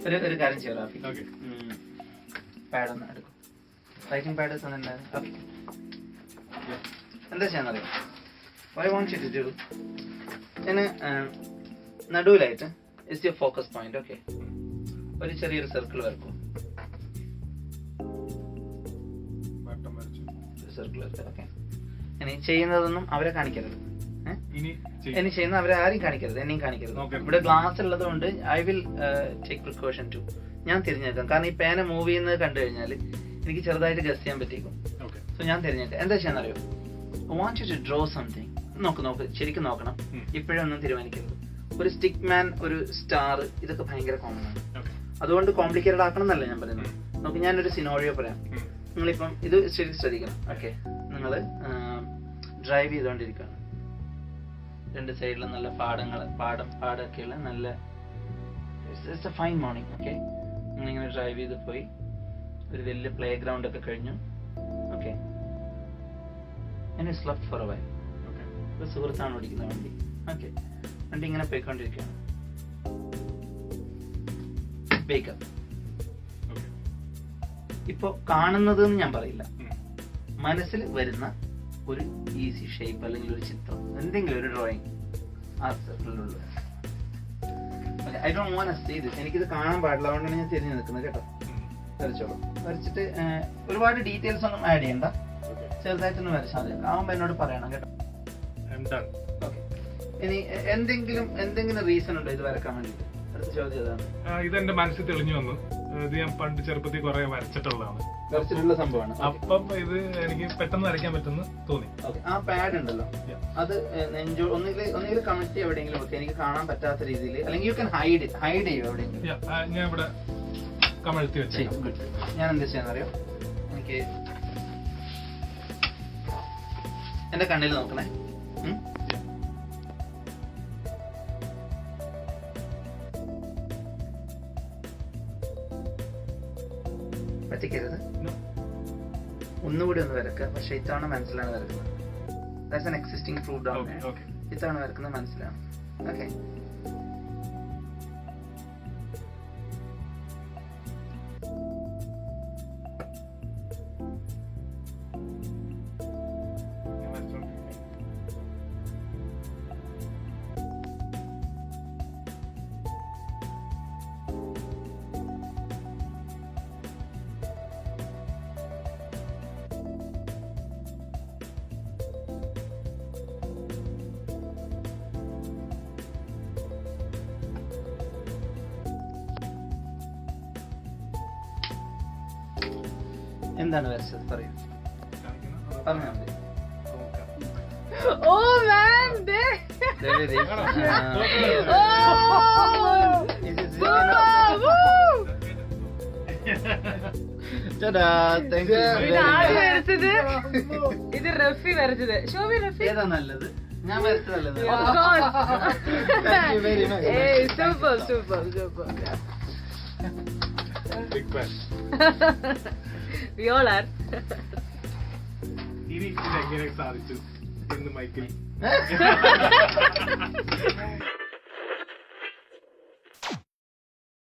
ഒരു കാര്യം ചെയ്യാം റാഫി. പാഡ് ഒന്ന് എടുക്കും. റൈറ്റിംഗ് പാഡ് തന്നിട്ടുണ്ടായിരുന്നു. എന്താ ചെയ്യാന്നറിയാം? I want you to do, ഞാൻ നടുവിലായിട്ട് is your focus point. Okay, ഒരു ചെറിയൊരു സർക്കിൾ വരക്കും. സർക്കിൾ വരക്കുക. ഓക്കെ, ഇനി ചെയ്യുന്നതൊന്നും അവരെ കാണിക്കരുത്. ഇനി ചെയ്യുന്ന അവരെ ആരും കാണിക്കരുത്, എന്നെയും കാണിക്കരുത്. ഇവിടെ ഗ്ലാസ് ഉള്ളത് കൊണ്ട് I will take precaution too. ഞാൻ തിരിഞ്ഞേക്കാം, കാരണം ഈ പേന മൂവ് ചെയ്യുന്നത് കണ്ടു കഴിഞ്ഞാൽ എനിക്ക് ചെറുതായിട്ട് ഗസ് ചെയ്യാൻ പറ്റിയേക്കും. സോ ഞാൻ തിരിഞ്ഞേക്കാം. എന്താ ചെയ്യാന്നറിയോ? I want you to draw something. നോക്ക് ശരിക്കും നോക്കണം, ഇപ്പോഴൊന്നും തീരുമാനിക്കരുത്. ഒരു സ്റ്റിക്ക് മാൻ, ഒരു സ്റ്റാർ, ഇതൊക്കെ ഭയങ്കര കോമൺ ആണ്. അതുകൊണ്ട് കോംപ്ലിക്കേറ്റഡ് ആക്കണം എന്നല്ല ഞാൻ പറയുന്നത്. നോക്ക്, ഞാനൊരു സിനോറിയോ പറയാം. നിങ്ങളിപ്പം ഇത് ശരിക്കും ശ്രദ്ധിക്കണം. ഓക്കെ, നിങ്ങൾ ഡ്രൈവ് ചെയ്തുകൊണ്ടിരിക്കുകയാണ്. രണ്ട് സൈഡിലും നല്ല പാടൊക്കെയുള്ള നല്ല it's A fine morning. Okay, നിങ്ങളിങ്ങനെ ഡ്രൈവ് ചെയ്ത് പോയി, ഒരു വലിയ പ്ലേ ഗ്രൗണ്ട് ഒക്കെ കഴിഞ്ഞു. Okay, it's left for A while. ഒരു സുഹൃത്താണ് ഓടിക്കുന്ന വണ്ടി. ഓക്കെ, വണ്ടി ഇങ്ങനെ പോയിക്കൊണ്ടിരിക്കുകയാണ്. വേക്കപ്പ്. ഇപ്പൊ കാണുന്നത് എന്ന് ഞാൻ പറയില്ല, മനസ്സിൽ വരുന്ന ഒരു ഈസി ഷേപ്പ് അല്ലെങ്കിൽ ഒരു ചിത്രം, എന്തെങ്കിലും ഒരു ഡ്രോയിങ് ആ സർക്കിളിലുള്ള. I don't want to see this. എനിക്കിത് കാണാൻ പാടില്ല, അതുകൊണ്ടാണ് ഞാൻ തിരിഞ്ഞു നിൽക്കുന്നത്. കേട്ടോ, വരച്ചോളൂ. വരച്ചിട്ട് ഒരുപാട് ഡീറ്റെയിൽസ് ഒന്നും ആഡ് ചെയ്യണ്ട, ചെറുതായിട്ടൊന്ന് വരച്ചാൽ മതി. ആവുമ്പോ എന്നോട് പറയണം. കേട്ടോ, ഇനി എന്തെങ്കിലും റീസൺ ഉണ്ടോ ഇത് വരക്കാൻ വേണ്ടിട്ട്? അടുത്ത ചോദ്യം അതാണ്. ഇതെന്റെ മനസ്സിൽ തെളിഞ്ഞു വന്നു. ഇത് ഞാൻ പണ്ട് ചെറുപ്പത്തിൽ കുറെ വരച്ചിട്ടുള്ള സംഭവമാണ്. അപ്പം ഇത് എനിക്ക് പെട്ടെന്ന് വരയ്ക്കാൻ പറ്റുന്ന തോന്നി. ആ പാഡ് ഉണ്ടല്ലോ, അത് ഒന്നുകിൽ കമന്റ് എവിടെയെങ്കിലും വെക്കുക, എനിക്ക് കാണാൻ പറ്റാത്ത രീതിയിൽ. അല്ലെങ്കിൽ യു ക്യാൻ ഹൈഡ് ചെയ്യും എവിടെയെങ്കിലും. ഞാൻ ഇവിടെ കമഴ്ത്തി വെച്ചു. ഞാൻ എന്താ ചെയ്യാന്നറിയോ? എനിക്ക് എന്റെ കണ്ണിൽ നോക്കണേ. പറ്റിക്കരുത്. ഒന്നുകൂടി ഒന്ന് വരക്കുക. പക്ഷെ ഇത്തവണ മനസ്സിലാണ് വരക്കുന്നത്. ദാറ്റ്സ് ആൻ എക്സിസ്റ്റിംഗ് പ്രൂവ്ഡ് ആണ്. ഇത്തവണ വരക്കുന്നത് മനസ്സിലാണ്. ഓക്കെ, എന്താണ് വരച്ചത്? പറയൂ, പറഞ്ഞാൽ മതി. ഇത് റഫി വരച്ചത്. ഏതാ നല്ലത്? ഞാൻ വരച്ചതല്ലത്. Super super super. We all are. ഇനി ഇതെങ്ങനെ സാധിച്ചു എന്ന് മൈക്കിൽ